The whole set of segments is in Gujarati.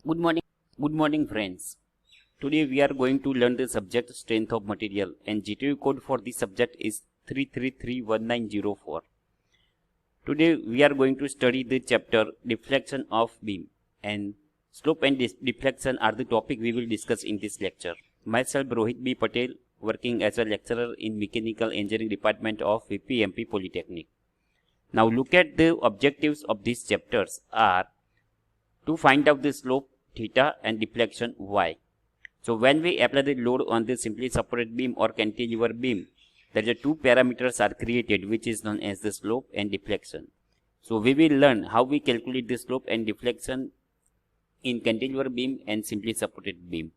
Good morning. Good morning, friends. Today we are going to learn the subject strength of material, and GTU code for this subject is 3331904. Today we are going to study the chapter deflection of beam, and slope and deflection are the topic we will discuss in this lecture. Myself Rohit B. Patel, working as a lecturer in Mechanical Engineering Department of VPMP Polytechnic. Now look at the objectives of these chapters are to find out the slope theta and deflection y. So when we apply the load on the simply supported beam or cantilever beam, there are two parameters are created which is known as the slope and deflection. So we will learn how we calculate the slope and deflection in cantilever beam and simply supported beam.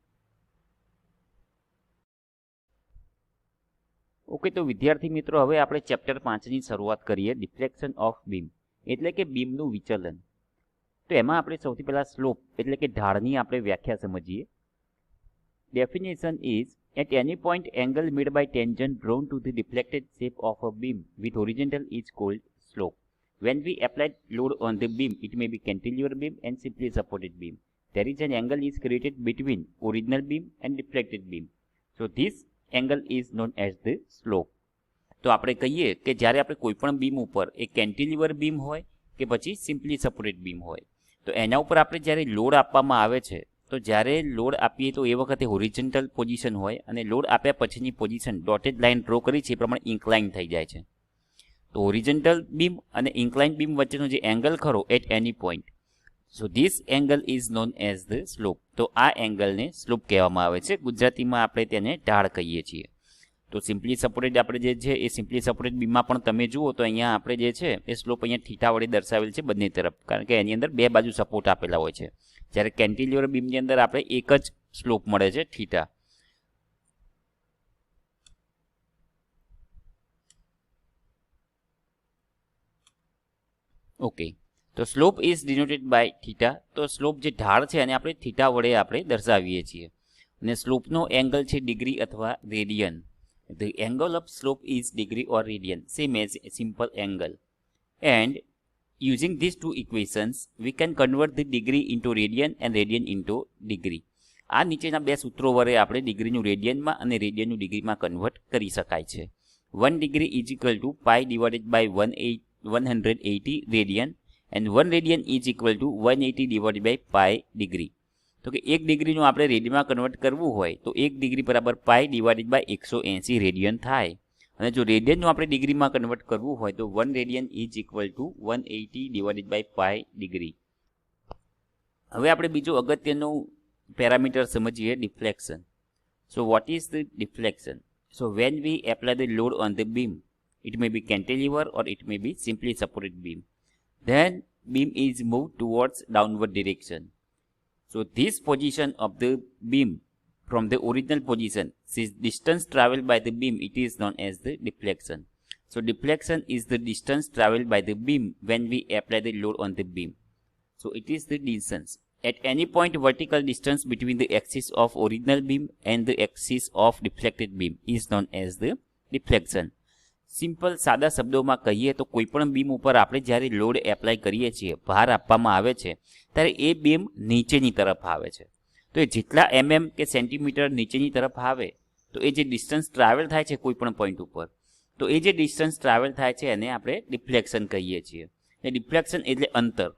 Okay, તો વિદ્યાર્થી મિત્રો, હવે આપણે ચેપ્ટર 5 ની શરૂઆત કરીએ. ડિફ્લેક્શન ઓફ બીમ એટલે કે બીમનું વિચલન. તો એમાં આપણે સૌથી પહેલા સ્લોપ એટલે કે ઢાળની આપણે વ્યાખ્યા સમજીએ. Definition is at any point angle made by tangent drawn to the deflected shape of a beam with horizontal is called slope. When we apply load on the beam, it may be cantilever beam and simply supported beam. There is an angle is created between original beam and deflected beam. So this angle is known as the slope. તો આપણે કહીએ કે જ્યારે આપણે કોઈ પણ બીમ ઉપર એક કેન્ટિલીવર બીમ હોય કે પછી સિમ્પલી સપોર્ટેડ બીમ હોય, તો એના ઉપર આપણે જ્યારે લોડ આપવામાં આવે છે, તો જ્યારે લોડ આપીએ તો એ વખતે હોરિઝોન્ટલ પોઝિશન હોય અને લોડ આપ્યા પછીની પોઝિશન ડોટેડ લાઇન ડ્રો કરી છે એ પ્રમાણે ઇન્ક્લાઇન થઈ જાય છે. તો હોરિઝોન્ટલ બીમ અને ઇન્ક્લાઇન બીમ વચ્ચેનો જે એંગલ ખરો એટ એની point, so this angle is known as the slope. તો આ એંગલને સ્લોપ કહેવામાં આવે છે. ગુજરાતીમાં આપણે તેને ઢાળ કહીએ છીએ. તો સિમ્પલી સપોર્ટેડ આપણે જે છે એ સિમ્પલી સપોર્ટેડ બીમમાં પણ તમે જુઓ તો અહીંયા આપણે જે છે એ સ્લોપ અહીંયા થીટા વડે દર્શાવેલ છે બંને તરફ, કારણ કે એની અંદર બે બાજુ સપોર્ટ આપેલા હોય છે. જ્યારે કેન્ટિલીવર બીમની અંદર આપણે એક જ સ્લોપ મળે છે, થીટા. ઓકે, તો slope is denoted by theta. તો સ્લોપ જે ઢાળ છે એને આપણે થીટા વડે આપણે દર્શાવીએ છીએ. અને સ્લોપનો એંગલ છે ડિગ્રી અથવા radian. The angle of slope is degree or radian, same as a simple angle. And using these two equations, we can convert the degree into radian and radian into degree. આ નીચેના બે સૂત્રો વડે આપણે ડિગ્રીનું રેડિયનમાં અને રેડિયનનું ડિગ્રીમાં કન્વર્ટ કરી શકાય છે. 1 degree is equal to pi divided by 180 radian and 1 radian is equal to 180 divided by pi degree. તો કે 1 ડિગ્રીનું આપણે રેડિયનમાં કન્વર્ટ કરવું હોય તો 1 ડિગ્રી બરાબર પાઈ ડિવાઇડેડ બાય 180 રેડિયન થાય. અને જો રેડિયનનું આપણે ડિગ્રીમાં કન્વર્ટ કરવું હોય તો 1 radian is equal to 180 divided by pi degree. હવે આપણે બીજું અગત્યનું પેરામીટર સમજીએ, deflection. So what is the deflection? So when we apply the load on the beam, it may be cantilever or it may be simply supported beam, then beam is moved towards downward direction. So this position of the beam from the original position, this distance traveled by the beam, it is known as the deflection. So deflection is the distance traveled by the beam when we apply the load on the beam. So it is the distance. At any point vertical distance between the axis of original beam and the axis of deflected beam is known as the deflection. Simple સાદા શબ્દોમાં કહીએ તો કોઈ પણ બીમ ઉપર આપણે જ્યારે લોડ એપ્લાય કરીએ છીએ, ભાર આપવામાં આવે છે, ત્યારે એ બીમ નીચેની તરફ આવે છે. તો એ જેટલા કે સેન્ટીમીટર નીચેની તરફ આવે તો એ જે ડિસ્ટન્સ ટ્રાવેલ થાય છે કોઈ પણ પોઈન્ટ ઉપર, તો એ જે ડિસ્ટન્સ ટ્રાવેલ થાય છે એને આપણે ડિફ્લેક્શન કહીએ છીએ. એ ડિફ્લેક્શન એટલે અંતર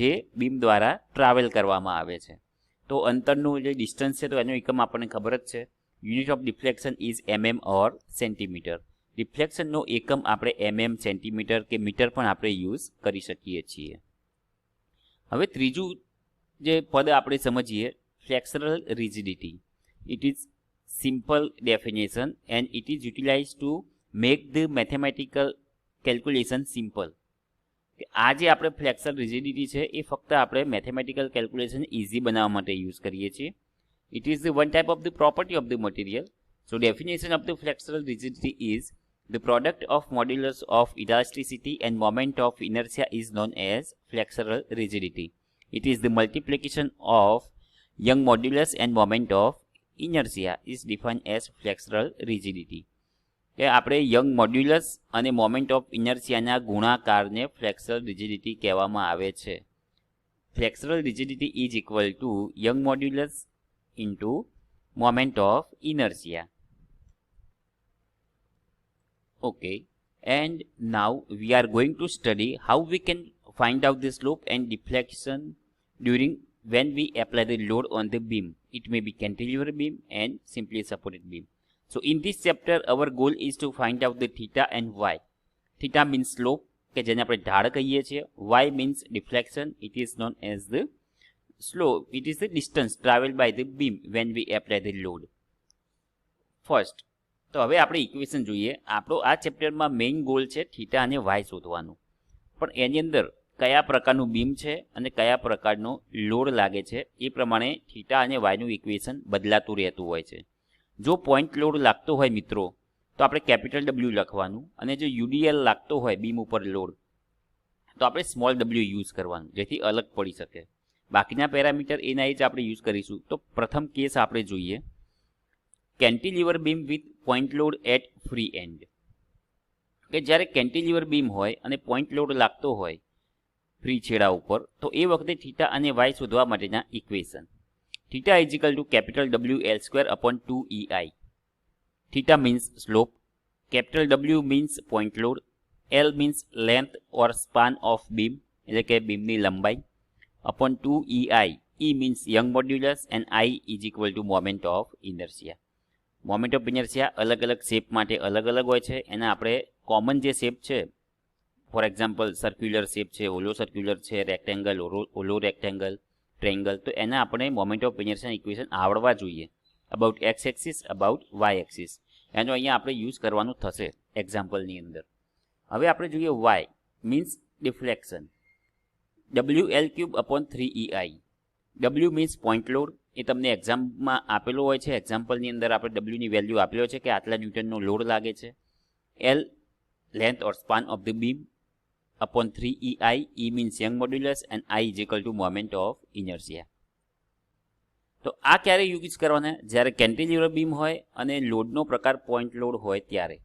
જે બીમ દ્વારા ટ્રાવેલ કરવામાં આવે છે. તો અંતરનું જે ડિસ્ટન્સ છે તો એનો એકમ આપણને ખબર જ છે. Unit of deflection is or centimetre. ડિફ્લેક્શનનો એકમ આપણે સેન્ટીમીટર કે મીટર પણ આપણે યુઝ કરી શકીએ છીએ. હવે ત્રીજું જે પદ આપણે સમજીએ, flexural rigidity. It is simple definition and it is utilize to make the mathematical calculation simple. આ જે આપણે ફ્લેક્સરલ રિજિડિટી છે એ ફક્ત આપણે મેથેમેટિકલ કેલ્ક્યુલેશન ઇઝી બનાવવા માટે યુઝ કરીએ છીએ. It is the one type of the property of the material. So definition of the flexural rigidity is the product of modulus of elasticity and moment of inertia is known as flexural rigidity. It is the multiplication of Young modulus and moment of inertia is defined as flexural rigidity. કે આપણે યંગ મોડ્યુલસ અને મોમેન્ટ ઓફ ઇનર્શિયાના ગુણાકારને ફ્લેક્સરલ રિજિડિટી કહેવામાં આવે છે. Flexural rigidity is equal to Young modulus into moment of inertia. Okay, and now we are going to study how we can find out the slope and deflection during when we apply the load on the beam. It may be cantilever beam and simply supported beam. So in this chapter our goal is to find out the theta and y. Theta means slope કે જેને આપણે ઢાળ કહીએ છીએ. Y means deflection. It is known as the slope. It is the distance traveled by the beam when we apply the load. First, તો હવે આપણે ઇક્વેશન જોઈએ. આપણો આ ચેપ્ટરમાં મેઇન ગોલ છે થીટા અને વાય શોધવાનું, પણ એની અંદર કયા પ્રકારનું બીમ છે અને કયા પ્રકારનો લોડ લાગે છે એ પ્રમાણે થીટા અને વાયનું ઇક્વેશન બદલાતું રહેતું હોય છે. જો પોઈન્ટ લોડ લાગતો હોય મિત્રો તો આપણે કેપિટલ ડબલ્યુ લખવાનું, અને જો યુડીએલ લાગતો હોય બીમ ઉપર લોડ તો આપણે સ્મોલ ડબલ્યુ યુઝ કરવાનું, જેથી અલગ પડી શકે. બાકીના પેરામીટર એના જ આપણે યુઝ કરીશું. તો પ્રથમ કેસ આપણે જોઈએ, cantilever beam with point load at free end. કે જ્યારે કેન્ટિલીવર બીમ હોય અને પોઈન્ટ લોડ લાગતો હોય ફ્રી છેડા ઉપર, તો એ વખતે થીટા અને વાય શોધવા માટેના equation. Theta is equal two capital W L square upon 2EI. Theta means slope, capital W means point load, L means length or span of beam એટલે કે બીમની લંબાઈ, upon 2EI. E means Young modulus and I is equal two moment of inertia. Moment of inertia અલગ અલગ શેપ માટે અલગ અલગ હોય છે. એના આપણે કોમન જે શેપ છે, ફોર એક્ઝામ્પલ સર્ક્યુલર શેપ છે, ઓલો સર્ક્યુલર છે, રેક્ટેંગલ, ઓલો રેક્ટેંગલ, ટ્રેંગલ, તો એના આપણે મોમેન્ટ ઓફ ઇનર્શિયા ઇક્વેશન આવડવા જોઈએ. About x axis, about y axis, એનો અહીંયા આપણે યુઝ કરવાનું થશે એક્ઝામ્પલની અંદર. હવે આપણે જોઈએ Y means deflection. WL³ upon 3EI. W means point load, એ તમને એક્ઝામમાં આપેલો હોય છે. એક્ઝામ્પલની અંદર આપણે ડબલ્યુની વેલ્યુ આપેલો છે કે આટલા ન્યૂટનનો લોડ લાગે છે. L length or span of the beam upon 3EI. E means Young modulus and I is equal two moment of inertia. તો આ ક્યારે યુઝ કરવાના? જ્યારે કેન્ટિલીવર બીમ હોય અને લોડનો પ્રકાર પોઈન્ટ લોડ હોય ત્યારે.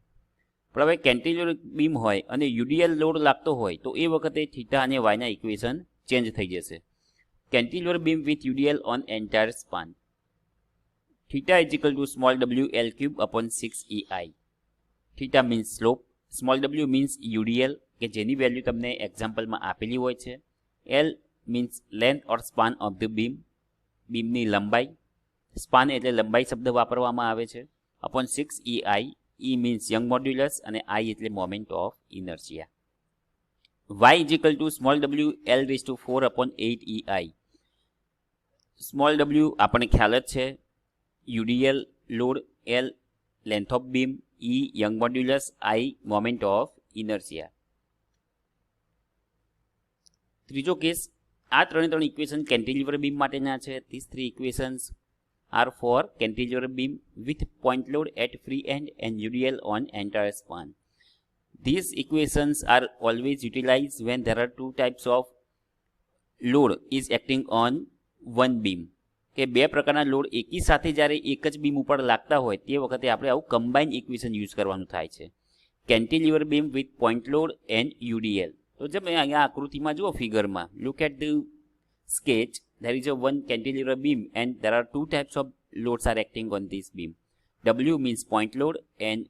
પણ હવે કેન્ટિલીવર બીમ હોય અને યુડીએલ લોડ લાગતો હોય તો એ વખતે થીટા અને વાયના ઇક્વેશન ચેન્જ થઈ જશે. Cantilever beam with UDL on entire span. Theta is equal to small WL³ upon 6EI. Theta means slope, small w means UDL કે જેની વેલ્યુ તમને એક્ઝામ્પલમાં આપેલી હોય છે. L means length or span of the beam, બીમની લંબાઈ, સ્પાન એટલે લંબાઈ શબ્દ વાપરવામાં આવે છે, upon 6EI. E means young modulus અને I એટલે moment of inertia. Y is equal to small w L raised to 4 upon 8EI. Small W આપણને ખ્યાલ જ છે, UDL load, L length of beam, E Young modulus, I moment of inertia. ત્રીજો કેસ, આ ત્રણ ઇક્વેશન કેન્ટિલીવર બીમ માટેના છે. These 3 equations are for cantilever beam with point load at free end and UDL on entire span. These equations are always utilized when there are two types of load is acting on one beam. કે બે પ્રકારના લોડ એકી સાથે જ્યારે એક જ બીમ ઉપર લાગતા હોય તે વખતે આપણે આવું કમ્બાઇન ઇક્વેશન યુઝ કરવાનું થાય છે. Cantilever beam with point load and UDL. તો જેમ અહીંયા આકૃતિમાં જુઓ ફિગરમાં, look at the sketch, there is a one cantilever beam and there are two types of loads are acting on this beam. W means point load and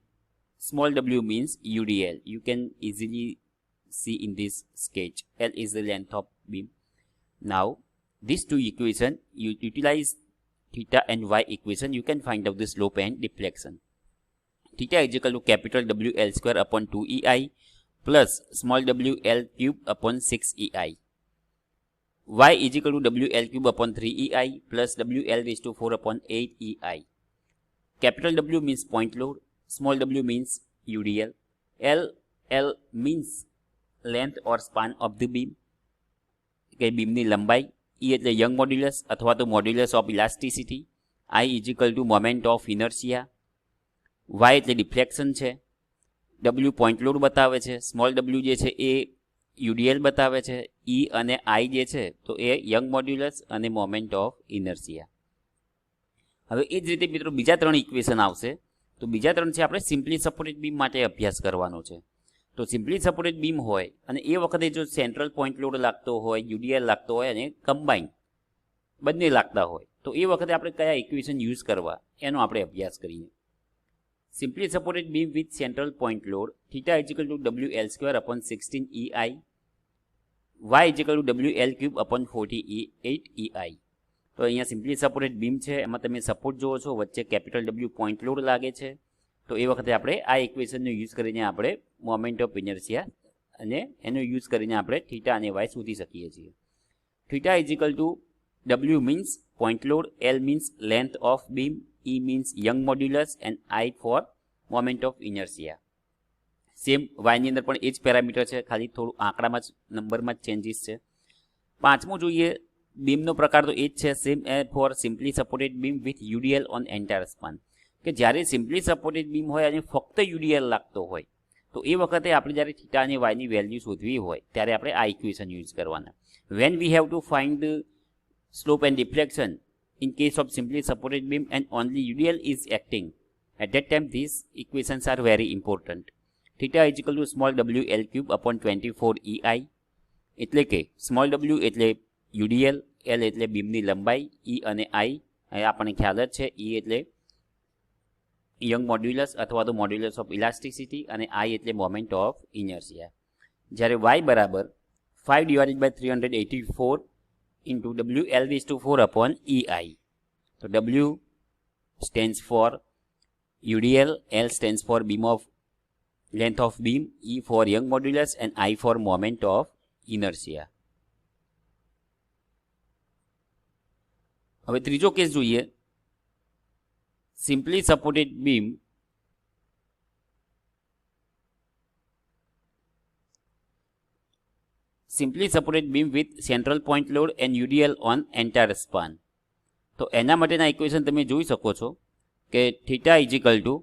small w means UDL. You can easily see in this sketch. L is the length of beam. Now, these two equations, you utilize theta and y equation, you can find out the slope and deflection. Theta is equal to capital WL square upon 2EI plus small WL³ upon 6EI. Y is equal to WL³ upon 3EI plus WL raised to 4 upon 8EI. Capital W means point load, small w means UDL, L means length or span of the beam કે બીમની લંબાઈ, E એટલે યંગ મોડ્યુલસ અથવા તો modulus of elasticity, I is equal two moment of inertia, Y એટલે ડિફ્લેક્શન છે, W પોઈન્ટ લોડ બતાવે છે, સ્મોલ w જે છે એ UDL બતાવે છે, E અને I જે છે તો એ યંગ મોડ્યુલસ અને મોમેન્ટ ઓફ ઇનર્શિયા. હવે એ જ રીતે મિત્રો બીજા ત્રણ ઇક્વેશન આવશે. તો બીજા ત્રણ છે આપણે સિમ્પલી સપોર્ટેડ બીમ માટે અભ્યાસ કરવાનો છે. તો સિમ્પલી સપોર્ટેડ બીમ હોય અને એ વખતે જો સેન્ટ્રલ પોઈન્ટ લોડ લાગતો હોય, યુડીએલ લાગતો હોય અને કમ્બાઈન બંને લાગતા હોય તો એ વખતે આપણે કયા ઇક્વેશન યુઝ કરવા એનો આપણે અભ્યાસ કરીએ. Simply supported beam with central point load theta is equal two WL² / 16 EI, y ઇઝિકલ two WL³ / 48 EI. તો અહીંયા સિમ્પલી સપોર્ટેડ બીમ છે, એમાં તમે સપોર્ટ જુઓ છો, વચ્ચે કેપિટલ W પોઈન્ટ લોડ લાગે છે. તો એ વખતે આપણે આ ઇક્વેશનનો યુઝ કરીને આપણે મોમેન્ટ ઓફ ઇનર્શિયા અને એનો યુઝ કરીને આપણે થીટા અને વાય શોધી શકીએ છીએ. Theta is equal to W means point load, L means length of beam, E means Young modulus and I for moment of inertia. Same વાયની અંદર પણ એ જ પેરામીટર છે, ખાલી થોડું આંકડામાં જ નંબરમાં જ ચેન્જીસ છે. પાંચમું જોઈએ, બીમનો પ્રકાર તો એ જ છે, same for simply supported beam with UDL on entire span. કે જ્યારે સિમ્પલી સપોર્ટેડ બીમ હોય અને ફક્ત યુડીએલ લાગતો હોય તો એ વખતે આપણે જ્યારે થીટા અને વાયની વેલ્યુ શોધવી હોય ત્યારે આપણે આ ઇક્વેશન યુઝ કરવાના. When we have to find slope and deflection in case of simply supported beam and only UDL is acting, at that time these equations are very important. Theta is equal to small w L³ upon 24 EI, એટલે કે સ્મોલ w એટલે UDL, L એટલે બીમની લંબાઈ, E અને I આપણને ખ્યાલ જ છે, E એટલે યંગ મોડ્યુલસ અથવા તો મોડ્યુલસ ઓફ ઇલાસ્ટિસિટી અને I એટલે મોમેન્ટ ઓફ ઇનર્શિયા. જ્યારે y બરાબર 5/384 into WL⁴ upon EI. So W stands for UDL, L stands for beam of length of beam, E for young modulus and I for moment of inertia. હવે ત્રીજો કેસ જોઈએ, simply supported beam simply supported beam with central point load and UDL on entire span. તો એના માટેના ઇક્વેશન તમે જોઈ શકો છો કે theta is equal two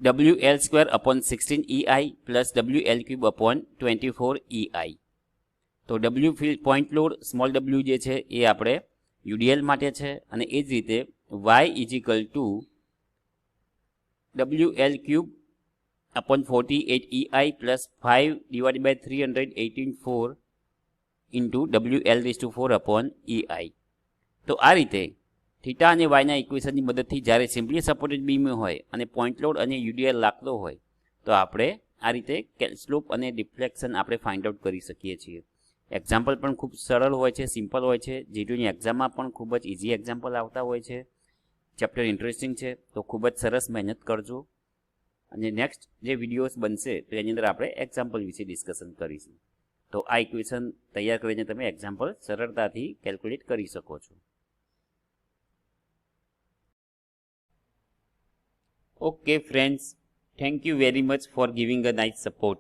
WL² upon 16 EI plus WL³ upon 24 EI. તો W point load small w જે છે એ આપણે UDL માટે છે અને એ જ રીતે Y ઇઝિકલ two WL³ upon 48 EI plus 5/384 into WL⁴ upon EI. તો આ રીતે થીટા અને વાયના ઇક્વેશનની મદદથી જ્યારે સિમ્પલી સપોર્ટેડ બીમ હોય અને પોઈન્ટ લોડ અને યુડીએલ લાગતો હોય તો આપણે આ રીતે સ્લોપ અને ડિફ્લેક્શન આપણે ફાઇન્ડ આઉટ કરી શકીએ છીએ. એક્ઝામ્પલ પણ ખૂબ સરળ હોય છે, સિમ્પલ હોય છે, જીટીયુની એક્ઝામમાં પણ ખૂબ જ ઇઝી એક્ઝામ્પલ આવતા હોય છે. ચેપ્ટર ઇન્ટરેસ્ટિંગ છે તો ખૂબ જ સરસ મહેનત કરજો અને નેક્સ્ટ જે વિડીયોઝ બનશે તો એની અંદર આપણે એક્ઝામ્પલ વિશે ડિસ્કશન કરીશું. તો આ ઇક્વેશન તૈયાર કરીને તમે એક્ઝામ્પલ સરળતાથી કેલ્ક્યુલેટ કરી શકો છો. Okay friends, thank you very much for giving a nice support.